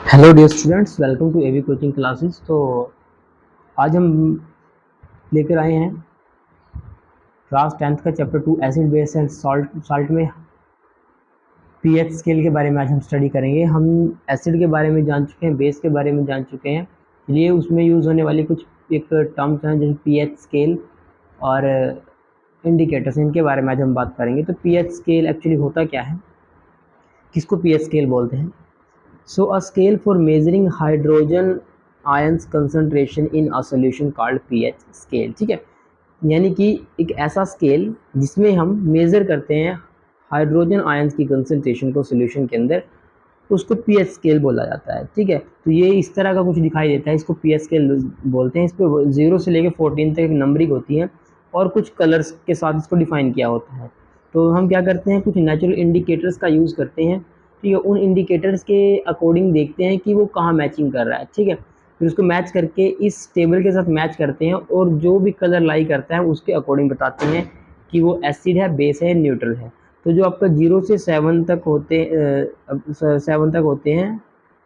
Hello dear students, welcome to AV coaching classes. तो आज हम लेकर आए हैं क्लास 10th का chapter 2 acid base and salt में पीएच स्केल के बारे में आज हम स्टडी करेंगे। हम एसिड के बारे में जान चुके हैं, बेस के बारे में जान चुके हैं, इसलिए उसमें यूज़ होने वाली कुछ एक टर्म्स हैं जैसे पीएच स्केल और इंडिकेटर्स, इनके बारे में आज हम बात करेंगे। तो पीएच स्केल एक्चुअली होता क्या है, किसको पीएच स्केल बोलते हैं? So a scale for measuring hydrogen ions concentration in a solution called pH scale। ठीक है, यानी कि एक ऐसा स्केल जिसमें हम मेज़र करते हैं हाइड्रोजन आयंस की कंसंट्रेशन को सॉल्यूशन के अंदर, उसको पीएच स्केल बोला जाता है। ठीक है, तो ये इस तरह का कुछ दिखाई देता है, इसको पीएच स्केल बोलते हैं। इस पर 0 से लेकर 14 तक नंबरिंग होती है और कुछ कलर्स के साथ इसको डिफाइन किया होता है। तो हम क्या करते हैं, कुछ नेचुरल इंडिकेटर्स का यूज़ करते हैं। ठीक है, उन इंडिकेटर्स के अकॉर्डिंग देखते हैं कि वो कहाँ मैचिंग कर रहा है। ठीक है, फिर उसको मैच करके इस टेबल के साथ मैच करते हैं और जो भी कलर लाई करता है उसके अकॉर्डिंग बताते हैं कि वो एसिड है, बेस है, न्यूट्रल है। तो जो आपका 0 से 7 तक होते हैं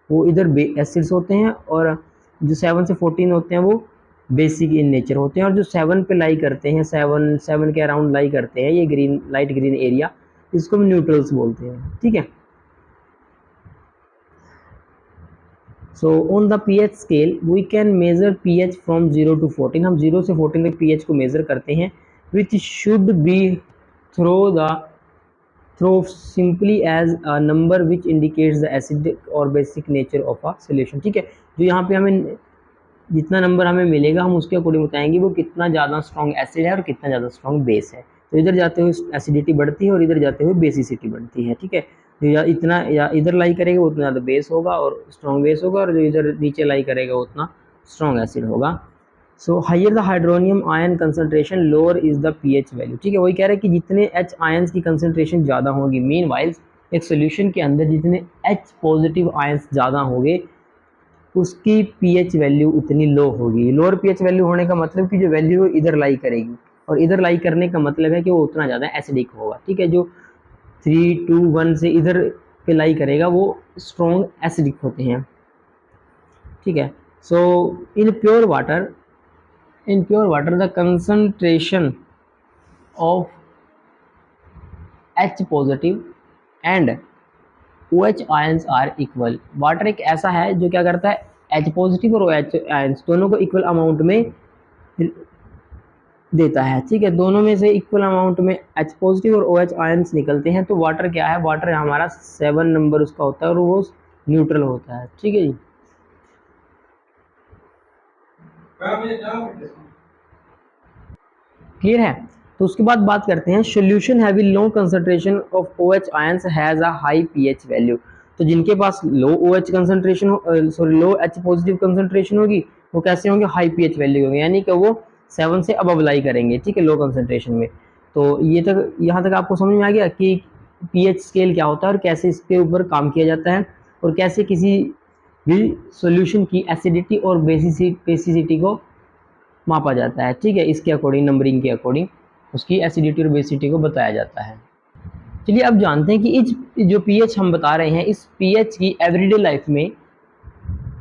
वो इधर एसिड्स होते हैं, और जो 7 से 14 होते हैं वो बेसिक इन नेचर होते हैं। और जो 7 पे लाई करते हैं, 7 के अराउंड लाई करते हैं, ये ग्रीन, लाइट ग्रीन एरिया, इसको हम न्यूट्रल्स बोलते हैं। ठीक है, so on the pH scale we can measure pH from 0 to 14। हम 0 से 14 तक पीएच को मेजर करते हैं, which should be throw the throw simply as a number which indicates the acidic और basic nature of a solution. ठीक है, जो यहाँ पे हमें जितना नंबर हमें मिलेगा हम उसके अकॉर्डिंग बताएंगे वो कितना ज़्यादा स्ट्रॉन्ग एसिड है और कितना ज़्यादा स्ट्रॉन्ग बेस है। तो इधर जाते हुए एसिडिटी बढ़ती है और इधर जाते हुए बेसिसिटी बढ़ती है। ठीक है, तो या इधर लाई करेगा उतना ज़्यादा बेस होगा और स्ट्रॉन्ग बेस होगा, और जो इधर नीचे लाई करेगा उतना स्ट्रॉन्ग एसिड होगा। So higher the hydronium ion concentration lower is the pH value. ठीक है, वही कह रहे हैं कि जितने एच आयंस की कंसंट्रेशन ज़्यादा होगी, मीन वाइल्स एक सोल्यूशन के अंदर जितने एच पॉजिटिव आयंस ज़्यादा होंगे उसकी पीएच वैल्यू उतनी लो होगी। लोअर पीएच वैल्यू होने का मतलब कि जो वैल्यू इधर लाई करेगी, और इधर लाई करने का मतलब है कि वो उतना ज़्यादा एसिडिक होगा। ठीक है, जो 3, 2, 1 से इधर पे लाई करेगा वो स्ट्रॉन्ग एसिडिक होते हैं। ठीक है, so in pure water the concentration of H positive and OH ions are equal. Water एक ऐसा है जो क्या करता है, H पॉजिटिव और OH आयंस दोनों को इक्वल अमाउंट में देता है। ठीक है, दोनों में से इक्वल अमाउंट में H पॉजिटिव और OH आयंस निकलते हैं। तो वाटर क्या है, वाटर हमारा 7 नंबर उसका होता है और वो न्यूट्रल होता है। ठीक है जी, क्लियर है। तो उसके बाद बात करते हैं solution heavy low concentration of OH ions has a high pH value. तो जिनके पास लो OH कंसंट्रेशन सॉरी लो H पॉजिटिव कंसंट्रेशन होगी वो कैसे होंगे, हाई पीएच वैल्यू होंगे, यानी कि वो 7 से अब लाई करेंगे। ठीक है, लो कंसंट्रेशन में। तो ये तक, यहाँ तक आपको समझ में आ गया कि पीएच स्केल क्या होता है और कैसे इसके ऊपर काम किया जाता है, और कैसे किसी भी सॉल्यूशन की एसिडिटी और बेसिसिटी को मापा जाता है। ठीक है, इसके अकॉर्डिंग, नंबरिंग के अकॉर्डिंग उसकी एसिडिटी और बेसिसिटी को बताया जाता है। चलिए अब जानते हैं कि इस जो पीएच हम बता रहे हैं, इस पीएच की एवरीडे लाइफ में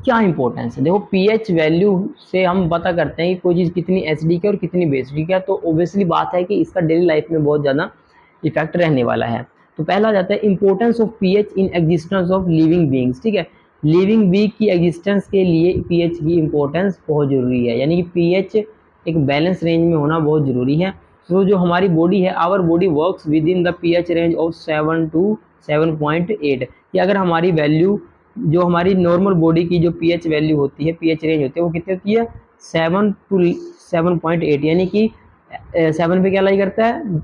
क्या इंपॉर्टेंस है। देखो, पीएच वैल्यू से हम पता करते हैं कि कोई चीज़ कितनी एसिडिक है और कितनी बेसिक है। तो ऑब्वियसली बात है कि इसका डेली लाइफ में बहुत ज़्यादा इफेक्ट रहने वाला है। तो पहला आ जाता है importance of pH in existence of living beings. ठीक है, लिविंग बीइंग की एग्जिस्टेंस के लिए पीएच की इंपॉर्टेंस बहुत ज़रूरी है, यानी कि पीएच एक बैलेंस रेंज में होना बहुत ज़रूरी है। तो जो हमारी बॉडी है, our body works within the pH range of 7 to 7.8। कि अगर हमारी वैल्यू, जो हमारी नॉर्मल बॉडी की जो पीएच वैल्यू होती है, पीएच रेंज होती है, वो कितनी होती है, 7 to 7.8, यानी कि 7 पे क्या लाई करता है,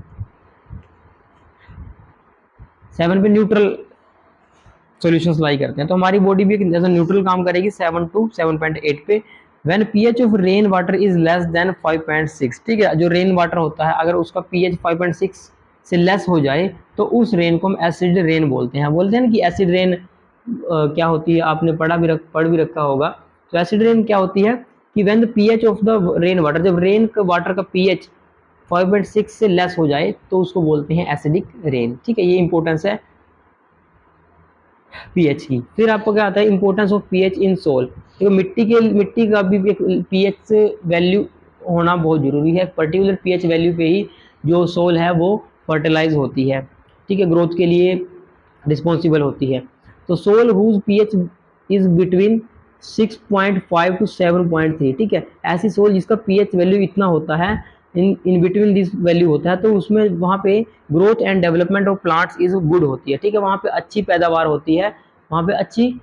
7 पे न्यूट्रल सॉल्यूशंस लाई करते हैं। तो हमारी बॉडी भी जैसा न्यूट्रल काम करेगी 7 to 7.8 पे। When pH of rain water is less than 5.6। ठीक है, जो रेन वाटर होता है अगर उसका पीएच 5.6 से लेस हो जाए तो उस रेन को हम एसिड रेन बोलते हैं। बोलते हैं ना कि एसिड रेन क्या होती है, आपने पढ़ भी रखा होगा। तो एसिड रेन क्या होती है कि when the pH of the rain water, जब रेन का वाटर का पीएच 5.6 से लेस हो जाए तो उसको बोलते हैं एसिडिक रेन। ठीक है, ये इंपॉर्टेंस है पीएच की। फिर आपको क्या आता है, importance of pH in soil. देखो मिट्टी का भी एक पीएच वैल्यू होना बहुत जरूरी है। पर्टिकुलर पीएच वैल्यू पे ही जो सोल है वो फर्टिलाइज होती है, ठीक है, ग्रोथ के लिए रिस्पॉन्सिबल होती है। तो soil whose pH is between 6.5 to 7.3, ठीक है, ऐसी सोल जिसका पीएच वैल्यू इतना होता है, इन बिटवीन दिस वैल्यू होता है, तो उसमें वहाँ पे growth and development of plants is good होती है, ठीक है, वहाँ पे अच्छी पैदावार होती है, वहाँ पे अच्छी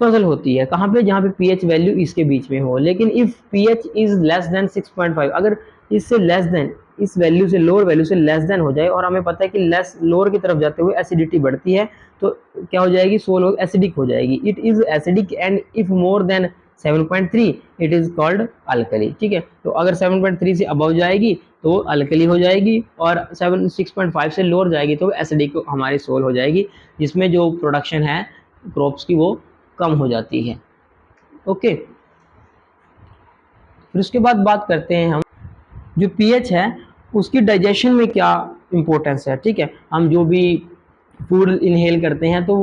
फसल होती है। कहाँ पे, जहाँ पे पीएच वैल्यू इसके बीच में हो। लेकिन if pH is less than 6.5, अगर इससे लेस देन, इस वैल्यू से, लोअर वैल्यू से लेस देन हो जाए, और हमें पता है कि लेस लोअर की तरफ जाते हुए एसिडिटी बढ़ती है, तो क्या हो जाएगी, सोल एसिडिक हो जाएगी। It is acidic and if more than 7.3 it is called alkali, ठीक है। तो अगर 7.3 से अबव जाएगी तो अल्कली हो जाएगी, और 6.5 से लोअर जाएगी तो एसिडिक हमारी सोल हो जाएगी, जिसमें जो प्रोडक्शन है क्रॉप्स की वो कम हो जाती है। ओके, फिर उसके बाद बात करते हैं हम जो पीएच है उसकी डाइजेशन में क्या इंपॉर्टेंस है, ठीक है। हम जो भी फूड इनहेल करते हैं तो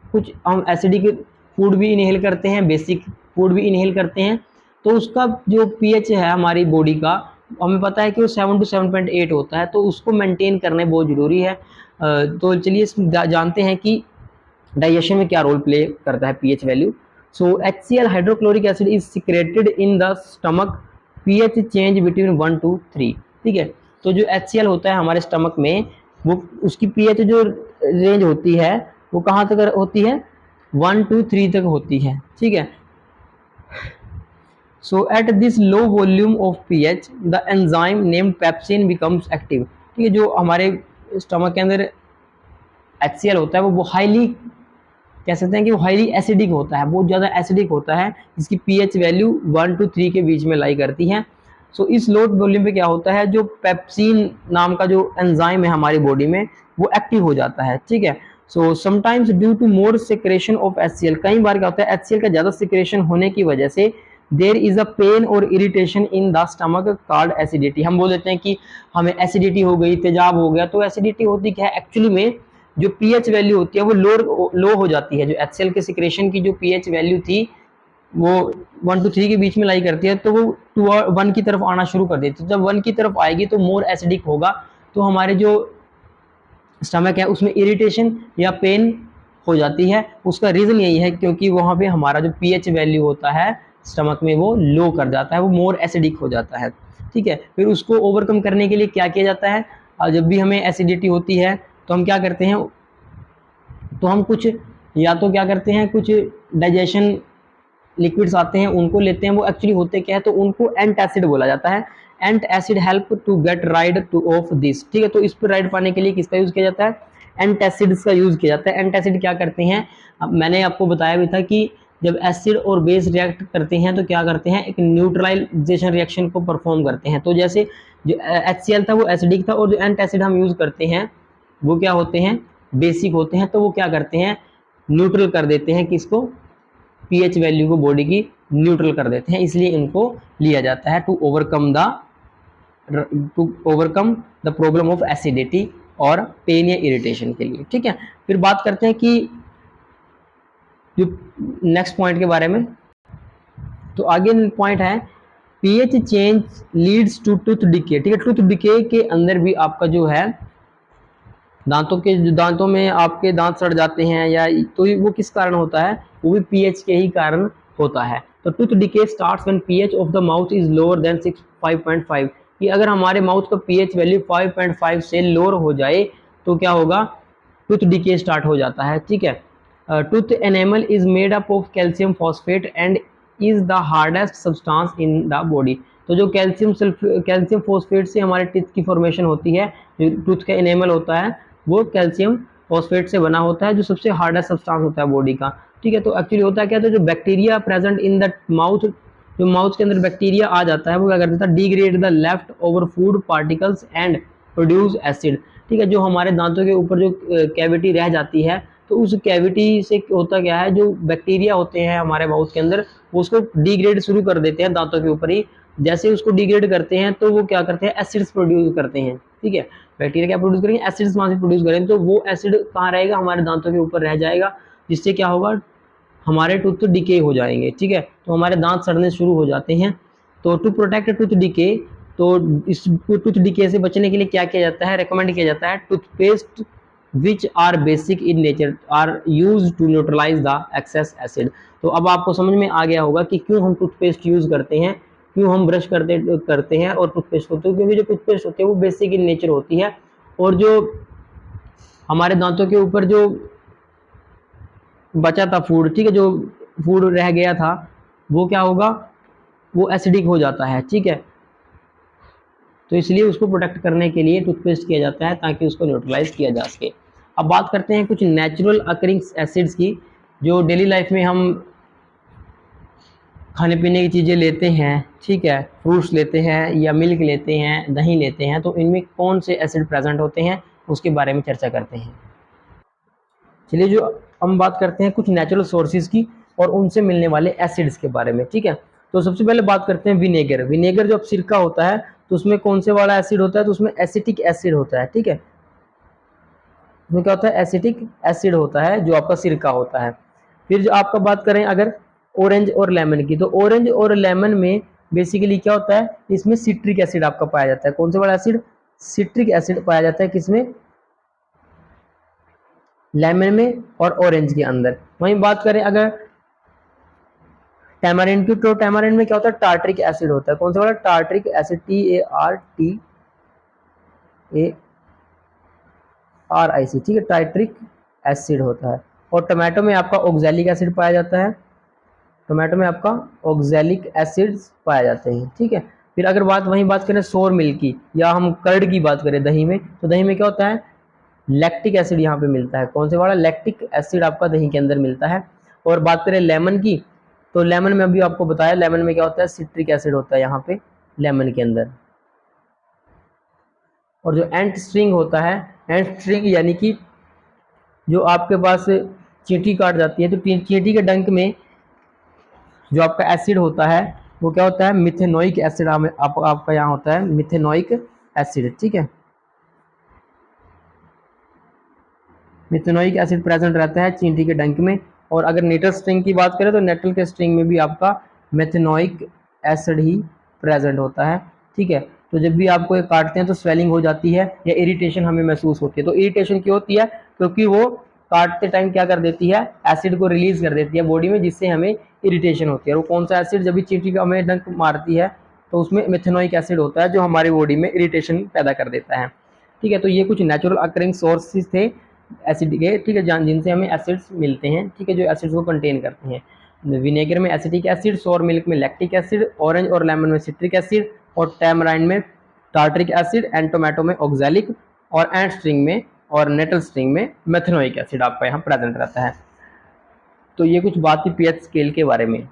कुछ हम एसिडिक फूड भी इनहेल करते हैं, बेसिक फूड भी इनहेल करते हैं, तो उसका जो पीएच है हमारी बॉडी का, हमें पता है कि वो 7 to 7.8 होता है, तो उसको मेंटेन करना बहुत ज़रूरी है। तो चलिए जानते हैं कि डाइजेशन में क्या रोल प्ले करता है pH value. So HCl hydrochloric acid is secreted in the stomach, pH change between 1 to 3, ठीक है। तो जो HCl होता है हमारे स्टमक में, वो उसकी पीएच जो रेंज होती है वो कहाँ तक होती है, 1 to 3 तक होती है, ठीक है। So at this low volume of pH the enzyme named pepsin becomes active, ठीक है। जो हमारे स्टमक के अंदर HCl होता है वो हाईली, कह सकते हैं कि वो हाईली एसिडिक होता है, बहुत ज़्यादा एसिडिक होता है, जिसकी पीएच वैल्यू 1 to 3 के बीच में लाई करती है। सो इस लो वॉल्यूम पे क्या होता है, जो पेप्सिन नाम का जो एंजाइम है हमारी बॉडी में वो एक्टिव हो जाता है, ठीक है। So sometimes due to more secretion of HCl, कई बार क्या होता है HCl का ज़्यादा सिक्रेशन होने की वजह से देर इज अ पेन और irritation in the stomach called acidity. हम बोल देते हैं कि हमें एसिडिटी हो गई, तेजाब हो गया, तो एसिडिटी होती क्या है, एक्चुअली में जो पीएच वैल्यू होती है वो लो हो जाती है। जो HCl के सिक्रेशन की जो पीएच वैल्यू थी वो 1 to 3 के बीच में लाई करती है, तो वो 1 की तरफ आना शुरू कर देती है। जब 1 की तरफ आएगी तो मोर एसिडिक होगा, तो हमारे जो स्टमक है उसमें इरिटेशन या पेन हो जाती है। उसका रीज़न यही है क्योंकि वहाँ पे हमारा जो पीएच वैल्यू होता है स्टमक में वो लो कर जाता है, वो मोर एसिडिक हो जाता है, ठीक है। फिर उसको ओवरकम करने के लिए क्या किया जाता है, जब भी हमें एसिडिटी होती है तो हम क्या करते हैं, तो हम कुछ, या तो क्या करते हैं, कुछ डाइजेशन लिक्विड्स आते हैं उनको लेते हैं। वो एक्चुअली होते क्या है, तो उनको एंटासिड बोला जाता है। Antacid help to get rid to of this, ठीक है। तो इस पर राइड पाने के लिए किसका यूज किया जाता है, एंटासिड्स का यूज किया जाता है। एंटासिड क्या करते हैं, मैंने आपको बताया भी था कि जब एसिड और बेस रिएक्ट करते हैं तो क्या करते हैं, एक न्यूट्रलाइजेशन रिएक्शन को परफॉर्म करते हैं। तो जैसे जो HCl था वो एसिडिक था, और जो एंटासिड हम यूज करते हैं वो क्या होते हैं, बेसिक होते हैं। तो वो क्या करते हैं, न्यूट्रल कर देते हैं किसको, पीएच वैल्यू को बॉडी की न्यूट्रल कर देते हैं, इसलिए इनको लिया जाता है to overcome the problem of acidity और पेन या इरिटेशन के लिए, ठीक है। फिर बात करते हैं कि जो नेक्स्ट पॉइंट के बारे में, तो आगे पॉइंट है pH change leads to tooth decay, ठीक है। टूथ डिके के अंदर भी आपका जो है दांतों में आपके दांत सड़ जाते हैं, या तो वो किस कारण होता है, वो भी पीएच के ही कारण होता है। तो tooth decay starts when pH of the mouth is lower than 5.5, कि अगर हमारे माउथ का पीएच वैल्यू 5.5 से लोअर हो जाए तो क्या होगा, टूथ डिके स्टार्ट हो जाता है, ठीक है। Tooth enamel is made up of calcium phosphate and is the hardest substance in the body. तो जो कैल्शियम फॉस्फेट से हमारे टीथ की फॉर्मेशन होती है, जो टूथ का एनेमल होता है वो कैल्शियम फॉस्फेट से बना होता है, जो सबसे हार्डेस्ट सब्सटेंस होता है बॉडी का, ठीक है। तो एक्चुअली होता है क्या, तो जो bacteria present in the mouth, जो माउथ के अंदर बैक्टीरिया आ जाता है वो क्या कर देता है, degrade the left over food particles and produce acid, ठीक है। जो हमारे दांतों के ऊपर जो कैविटी रह जाती है, तो उस कैविटी से होता क्या है, जो बैक्टीरिया होते हैं हमारे माउथ के अंदर वो उसको डिग्रेड शुरू कर देते हैं दांतों के ऊपर ही। जैसे उसको डिग्रेड करते हैं तो वो क्या करते हैं, एसिड्स प्रोड्यूस करते हैं, ठीक है। बैक्टीरिया क्या प्रोड्यूस करेंगे, एसिड्स वहाँ से प्रोड्यूस करेंगे, तो वो एसिड कहाँ रहेगा, हमारे दांतों के ऊपर रह जाएगा, जिससे क्या होगा, हमारे टूथ तो डिके हो जाएंगे, ठीक है, तो हमारे दांत सड़ने शुरू हो जाते हैं। तो टू प्रोटेक्ट टूथ डिके, तो इस टूथ डिके से बचने के लिए क्या किया जाता है, रेकमेंड किया जाता है toothpaste which are basic in nature are use to neutralize the excess acid. तो अब आपको समझ में आ गया होगा कि क्यों हम टूथपेस्ट यूज करते हैं, क्यों हम ब्रश करते हैं और टूथपेस्ट होते हैं, क्योंकि जो टूथपेस्ट होती है वो बेसिक इन नेचर होती है, और जो हमारे दांतों के ऊपर जो बचा था फूड, ठीक है, जो फूड रह गया था वो क्या होगा, वो एसिडिक हो जाता है, ठीक है, तो इसलिए उसको प्रोटेक्ट करने के लिए टूथपेस्ट किया जाता है ताकि उसको न्यूट्रलाइज किया जा सके। अब बात करते हैं कुछ नेचुरल अकरिंग एसिड्स की, जो डेली लाइफ में हम खाने पीने की चीज़ें लेते हैं, ठीक है, फ्रूट्स लेते हैं या मिल्क लेते हैं, दही लेते हैं, तो इनमें कौन से एसिड प्रेजेंट होते हैं उसके बारे में चर्चा करते हैं। चलिए, जो हम बात करते हैं कुछ नेचुरल सोर्सेज की और उनसे मिलने वाले एसिड्स के बारे में, ठीक है, तो सबसे पहले बात करते हैं विनेगर। विनेगर जो सिरका होता है तो उसमें कौन से वाला एसिड होता है, तो उसमें एसिटिक एसिड होता है, ठीक है, उसमें क्या होता है, एसिटिक एसिड होता है जो आपका सिरका होता है। फिर जो आपका बात करें अगर ऑरेंज और लेमन की, तो ऑरेंज और लेमन में बेसिकली क्या होता है, इसमें सिट्रिक एसिड आपका पाया जाता है। कौन से वाला एसिड, सिट्रिक एसिड पाया जाता है किसमें, लेमन में और ऑरेंज के अंदर। वहीं बात करें अगर टैमारिंड की, तो टैमारिंड में क्या होता है, टार्ट्रिक एसिड होता है। कौन सा वाला, टार्ट्रिक एसिड, TARTARIC, ठीक है, टार्ट्रिक एसिड होता है। और टमाटो में आपका ऑक्सैलिक एसिड पाया जाता है, टमाटो में आपका ऑक्सैलिक एसिड्स पाए जाते हैं, ठीक है। फिर अगर वहीं बात करें सोर मिल्क की या हम कर्ड की बात करें दही में, तो दही में क्या होता है, लैक्टिक एसिड यहाँ पे मिलता है। कौन से वाला, लैक्टिक एसिड आपका दही के अंदर मिलता है। और बात करें लेमन की, तो लेमन में अभी आपको बताया, लेमन में क्या होता है, सिट्रिक एसिड होता है यहाँ पे लेमन के अंदर। और जो एंट स्ट्रिंग होता है, एंट स्ट्रिंग यानी कि जो आपके पास चींटी काट जाती है, तो चींटी के डंक में जो आपका एसिड होता है वो क्या होता है, मिथेनोइक एसिड आपका यहाँ होता है, मिथेनोइक एसिड, ठीक है, मिथेनोइक एसिड प्रेजेंट रहता है चींटी के डंक में। और अगर नेटल स्ट्रिंग की बात करें तो नेटल के स्ट्रिंग में भी आपका मेथेनोइक एसिड ही प्रेजेंट होता है, ठीक है। तो जब भी आपको ये काटते हैं तो स्वेलिंग हो जाती है या इरिटेशन हमें महसूस होती है। तो इरिटेशन क्यों होती है, क्योंकि वो काटते टाइम क्या कर देती है, एसिड को रिलीज कर देती है बॉडी में, जिससे हमें इरिटेशन होती है। वो कौन सा एसिड, जब भी चींटी का हमें डंक मारती है तो उसमें मेथेनोइक एसिड होता है जो हमारी बॉडी में इरिटेशन पैदा कर देता है, ठीक है। तो ये कुछ नेचुरल अकरिंग सोर्सेज थे एसिड के, ठीक है, जिनसे हमें एसिड्स मिलते हैं, ठीक है, जो एसिड्स को कंटेन करते हैं। विनेगर में एसिटिक एसिड, सोर मिल्क में लैक्टिक एसिड, ऑरेंज और लेमन में सिट्रिक एसिड, और टैमराइंड में टार्ट्रिक एसिड, एंड टोमेटो में ऑक्सैलिक, और एंट स्ट्रिंग में और नेटल स्ट्रिंग में मेथेनोइक एसिड आपका यहाँ प्रेजेंट रहता है। तो ये कुछ बात थी पीएच स्केल के बारे में।